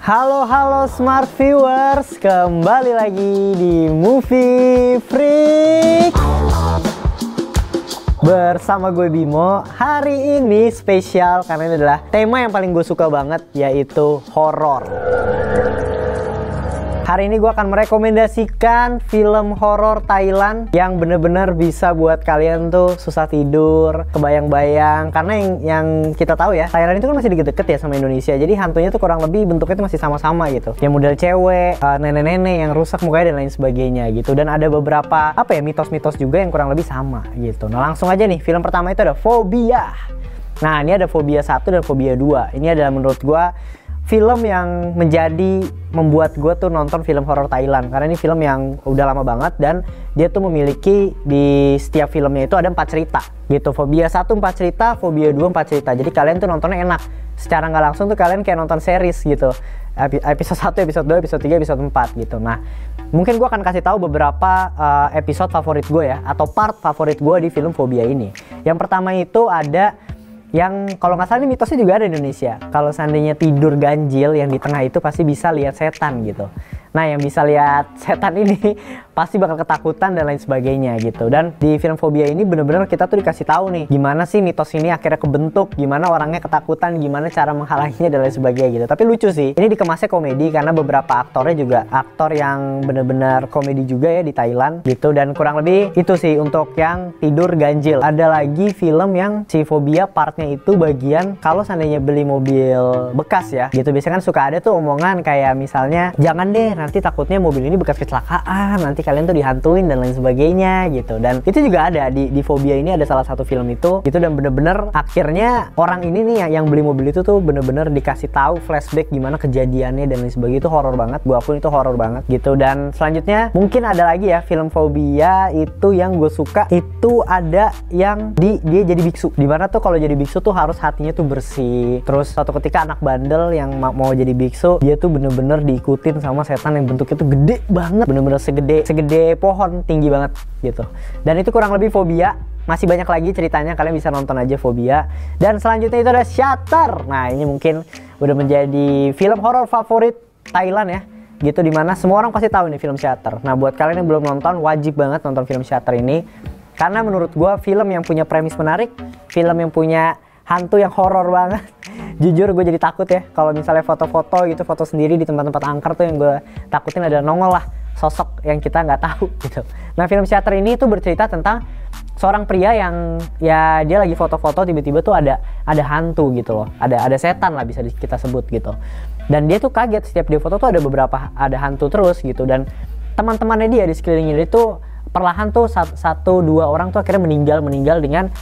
Halo smart viewers, kembali lagi di Movie Freak bersama gue Bimo. Hari ini spesial karena ini adalah tema yang paling gue suka banget, yaitu horor. Hari ini gue akan merekomendasikan film horor Thailand yang bener-bener bisa buat kalian tuh susah tidur, kebayang-bayang. Karena yang kita tahu ya, Thailand itu kan masih deket-deket ya sama Indonesia. Jadi hantunya tuh kurang lebih bentuknya tuh masih sama-sama gitu. Yang model cewek, nenek-nenek yang rusak mukanya dan lain sebagainya gitu. Dan ada beberapa mitos-mitos juga yang kurang lebih sama gitu. Nah langsung aja nih, film pertama itu ada Fobia. Nah ini ada Fobia 1 dan Fobia 2. Ini adalah menurut gue film yang membuat gue tuh nonton film horor Thailand, karena ini film yang udah lama banget dan dia tuh memiliki di setiap filmnya itu ada 4 cerita gitu. Fobia 1 4 cerita, Fobia 2 4 cerita. Jadi kalian tuh nontonnya enak. Secara nggak langsung tuh kalian kayak nonton series gitu. Episode 1, episode 2, episode 3, episode 4 gitu. Nah, mungkin gue akan kasih tahu beberapa episode favorit gue ya, atau part favorit gue di film Fobia ini. Yang pertama itu ada yang kalau nggak salah ini mitosnya juga ada di Indonesia. Kalau seandainya tidur ganjil, yang di tengah itu pasti bisa lihat setan gitu. Nah yang bisa lihat setan ini pasti bakal ketakutan dan lain sebagainya gitu. Dan di film Fobia ini bener-bener kita tuh dikasih tahu nih gimana sih mitos ini akhirnya kebentuk, gimana orangnya ketakutan, gimana cara menghalanginya dan lain sebagainya gitu. Tapi lucu sih, ini dikemasnya komedi karena beberapa aktornya juga aktor yang bener-bener komedi juga ya di Thailand gitu. Dan kurang lebih itu sih untuk yang tidur ganjil. Ada lagi film yang si Fobia partnya itu bagian kalau seandainya beli mobil bekas ya gitu. Biasanya kan suka ada tuh omongan kayak misalnya, jangan deh nanti takutnya mobil ini bekas kecelakaan, nanti kalian tuh dihantuin dan lain sebagainya gitu. Dan itu juga ada di Fobia ini, ada salah satu film itu dan bener-bener akhirnya orang ini nih yang beli mobil itu tuh bener-bener dikasih tahu flashback gimana kejadiannya dan lain sebagainya. Itu horor banget, gua akui itu horor banget gitu. Dan selanjutnya mungkin ada lagi ya film Fobia itu yang gue suka, itu ada yang dia jadi biksu, dimana tuh kalau jadi biksu tuh harus hatinya tuh bersih. Terus suatu ketika anak bandel yang mau jadi biksu, dia tuh bener-bener diikutin sama setan yang bentuknya tuh gede banget, bener-bener segede pohon, tinggi banget gitu. Dan itu kurang lebih Fobia. Masih banyak lagi ceritanya, kalian bisa nonton aja Fobia. Dan selanjutnya itu ada Shutter. Nah ini mungkin udah menjadi film horor favorit Thailand ya gitu, dimana semua orang pasti tahu nih film Shutter. Nah buat kalian yang belum nonton, wajib banget nonton film Shutter ini, karena menurut gue film yang punya premis menarik, film yang punya hantu yang horor banget. Jujur gue jadi takut ya kalau misalnya foto-foto gitu, foto sendiri di tempat-tempat angker tuh yang gue takutin ada nongol lah sosok yang kita nggak tahu gitu. Nah film Shutter ini tuh bercerita tentang seorang pria yang ya dia lagi foto-foto, tiba-tiba tuh ada hantu gitu loh, ada setan lah bisa kita sebut gitu. Dan dia tuh kaget, setiap dia foto tuh ada hantu terus gitu. Dan teman-temannya dia di sekelilingnya dia tuh perlahan tuh 1-2 orang tuh akhirnya meninggal dengan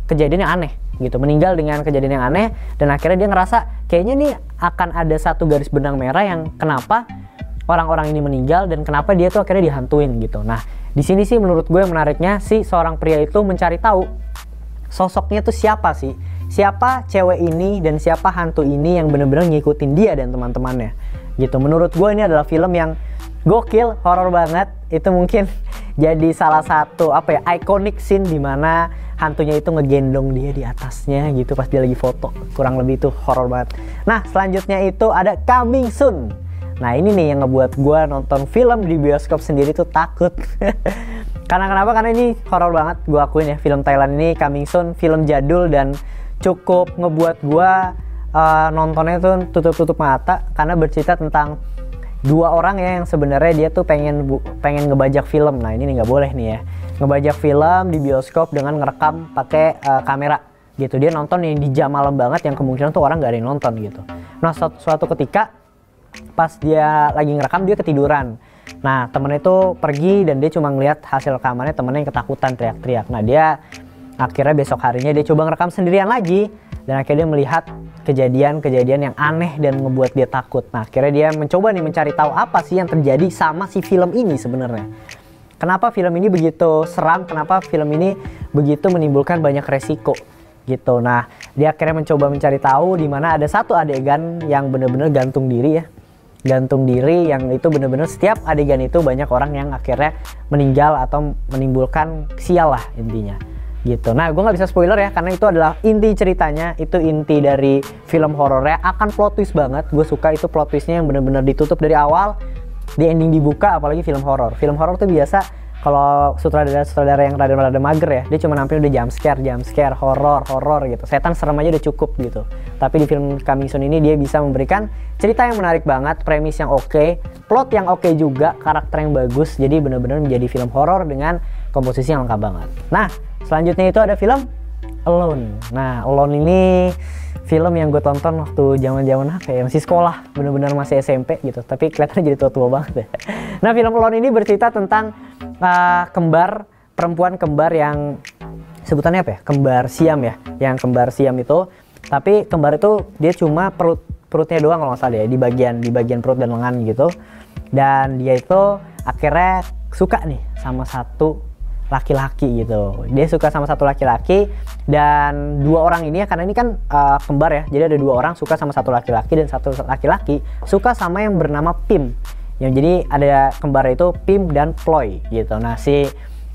kejadian yang aneh gitu, meninggal dengan kejadian yang aneh. Dan akhirnya dia ngerasa kayaknya nih akan ada satu garis benang merah yang kenapa orang-orang ini meninggal dan kenapa dia tuh akhirnya dihantuin gitu. Nah di sini sih menurut gue yang menariknya, si seorang pria itu mencari tahu sosoknya tuh siapa sih, siapa cewek ini dan siapa hantu ini yang bener-bener ngikutin dia dan teman-temannya gitu. Menurut gue ini adalah film yang gokil, horor banget. Itu mungkin jadi salah satu iconic scene dimana hantunya itu ngegendong dia di atasnya gitu pas dia lagi foto. Kurang lebih itu horor banget. Nah selanjutnya itu ada Coming Soon. Nah ini nih yang ngebuat gue nonton film di bioskop sendiri tuh takut. Karena kenapa? Karena ini horor banget, gue akuin ya. Film Thailand ini Coming Soon, film jadul dan cukup ngebuat gue nontonnya tuh tutup-tutup mata, karena bercerita tentang 2 orang ya yang sebenarnya dia tuh pengen ngebajak film. Nah ini nggak boleh nih ya, ngebajak film di bioskop dengan ngerekam pakai kamera gitu. Dia nonton yang di jam malam banget yang kemungkinan tuh orang nggak ada yang nonton gitu. Nah suatu ketika pas dia lagi ngerekam dia ketiduran. Nah temennya itu pergi dan dia cuma ngeliat hasil rekamannya temennya yang ketakutan teriak-teriak. Nah dia akhirnya besok harinya dia coba ngerekam sendirian lagi, dan akhirnya dia melihat kejadian-kejadian yang aneh dan ngebuat dia takut. Nah akhirnya dia mencoba nih mencari tahu apa sih yang terjadi sama si film ini sebenarnya. Kenapa film ini begitu seram, kenapa film ini begitu menimbulkan banyak resiko gitu. Nah dia akhirnya mencoba mencari tahu, di mana ada satu adegan yang benar-benar gantung diri ya. Gantung diri yang itu benar-benar setiap adegan itu banyak orang yang akhirnya meninggal atau menimbulkan sial lah intinya. gitu. Nah, gue nggak bisa spoiler ya, karena itu adalah inti ceritanya, itu inti dari film horornya. Akan plot twist banget. Gue suka itu plot twistnya yang bener-bener ditutup dari awal, di ending dibuka. Apalagi film horor. Film horor tuh biasa kalau sutradara yang rada mager ya, dia cuma nampilin udah jump scare, horor gitu. Setan serem aja udah cukup gitu. Tapi di film Coming Soon ini dia bisa memberikan cerita yang menarik banget, premis yang oke, plot yang oke juga, karakter yang bagus. Jadi bener-bener menjadi film horor dengan komposisi yang lengkap banget. Nah, selanjutnya itu ada film Alone. Nah, Alone ini film yang gue tonton waktu zaman-zaman apa ya, masih sekolah, bener-bener masih SMP gitu. Tapi kelihatannya jadi tua-tua banget ya. Nah, film Alone ini bercerita tentang perempuan kembar yang sebutannya apa ya? Kembar siam ya. Yang kembar siam itu, tapi kembar itu dia cuma perutnya doang kalau nggak salah ya, di bagian perut dan lengan gitu. Dan dia itu akhirnya suka nih sama satu laki-laki gitu. Dia suka sama satu laki-laki, dan dua orang ini ya, karena ini kan kembar ya, jadi ada dua orang suka sama satu laki-laki, dan satu laki-laki suka sama yang bernama Pim. Yang jadi ada kembar itu Pim dan Floy gitu. Nah, si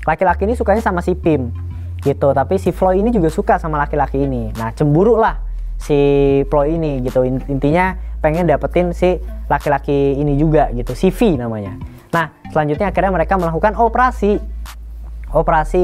laki-laki ini sukanya sama si Pim gitu, tapi si Floy ini juga suka sama laki-laki ini. Nah, cemburu lah si Floy ini gitu. Intinya pengen dapetin si laki-laki ini juga gitu, si V namanya. Nah, selanjutnya akhirnya mereka melakukan operasi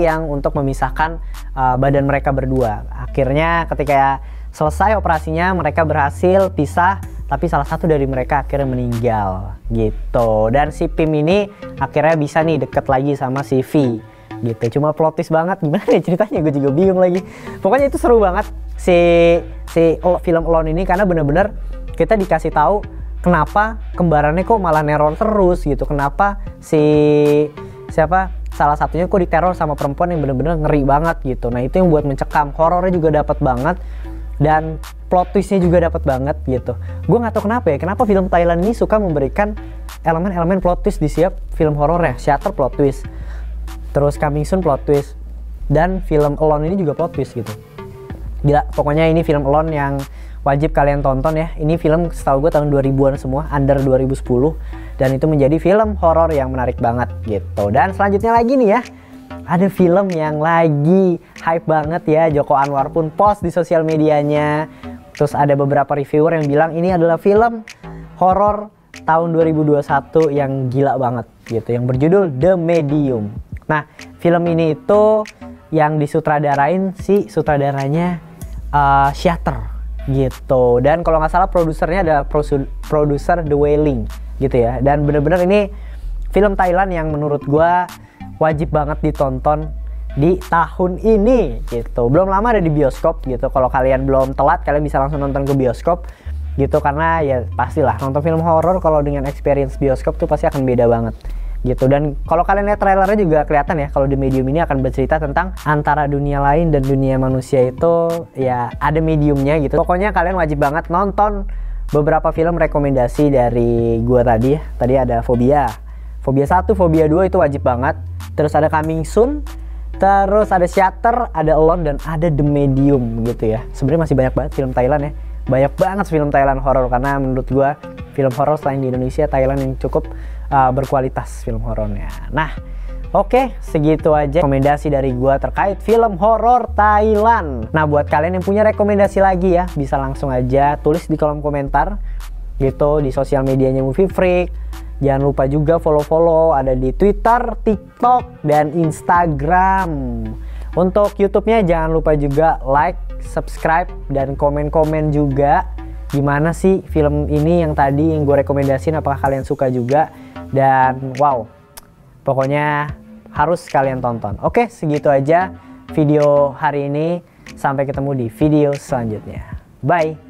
yang untuk memisahkan badan mereka berdua. Akhirnya ketika selesai operasinya, mereka berhasil pisah, tapi salah satu dari mereka akhirnya meninggal gitu. Dan si Pim ini akhirnya bisa nih deket lagi sama si V gitu. Cuma plot twist banget, gimana nih ceritanya, gue juga bingung lagi. Pokoknya itu seru banget si film Alone ini, karena bener-bener kita dikasih tahu kenapa kembarannya kok malah neror terus gitu. Kenapa salah satunya kok diteror sama perempuan yang bener-bener ngeri banget gitu. Nah, itu yang buat mencekam. Horornya juga dapat banget, dan plot twistnya juga dapat banget gitu. Gue nggak tahu kenapa ya, kenapa film Thailand ini suka memberikan elemen-elemen plot twist di setiap film horornya. Shutter plot twist, terus Coming Soon plot twist, dan film Alone ini juga plot twist gitu. Gila, pokoknya ini film Alone yang wajib kalian tonton ya. Ini film setahu gue tahun 2000-an semua, under 2010, dan itu menjadi film horor yang menarik banget gitu. Dan selanjutnya lagi nih ya, ada film yang lagi hype banget ya. Joko Anwar pun post di sosial medianya. Terus ada beberapa reviewer yang bilang ini adalah film horor tahun 2021 yang gila banget gitu, yang berjudul The Medium. Nah, film ini itu yang disutradarain si sutradaranya Shutter gitu. Dan kalau nggak salah produsernya ada produser The Wailing gitu ya. Dan bener-bener ini film Thailand yang menurut gua wajib banget ditonton di tahun ini gitu. Belum lama ada di bioskop gitu. Kalau kalian belum telat, kalian bisa langsung nonton ke bioskop gitu, karena ya pastilah nonton film horor kalau dengan experience bioskop tuh pasti akan beda banget gitu. Dan kalau kalian lihat trailernya juga kelihatan ya, kalau The Medium ini akan bercerita tentang antara dunia lain dan dunia manusia itu ya ada mediumnya gitu. Pokoknya kalian wajib banget nonton beberapa film rekomendasi dari gua tadi ya. Tadi ada Fobia 1, Fobia 2 itu wajib banget. Terus ada Coming Soon, terus ada Shutter, ada Alone, dan ada The Medium gitu ya. Sebenarnya masih banyak banget film Thailand ya. Banyak banget film Thailand horor, karena menurut gua film horor selain di Indonesia, Thailand yang cukup berkualitas film horornya. Nah, oke, segitu aja rekomendasi dari gua terkait film horor Thailand. Nah, buat kalian yang punya rekomendasi lagi ya, bisa langsung aja tulis di kolom komentar gitu, di sosial medianya Movie Freak. Jangan lupa juga follow-follow, ada di Twitter, TikTok, dan Instagram. Untuk YouTube-nya jangan lupa juga like, subscribe, dan komen-komen juga gimana sih film ini yang tadi yang gue rekomendasiin, apakah kalian suka juga. Dan wow, pokoknya harus kalian tonton. Oke, segitu aja video hari ini. Sampai ketemu di video selanjutnya. Bye.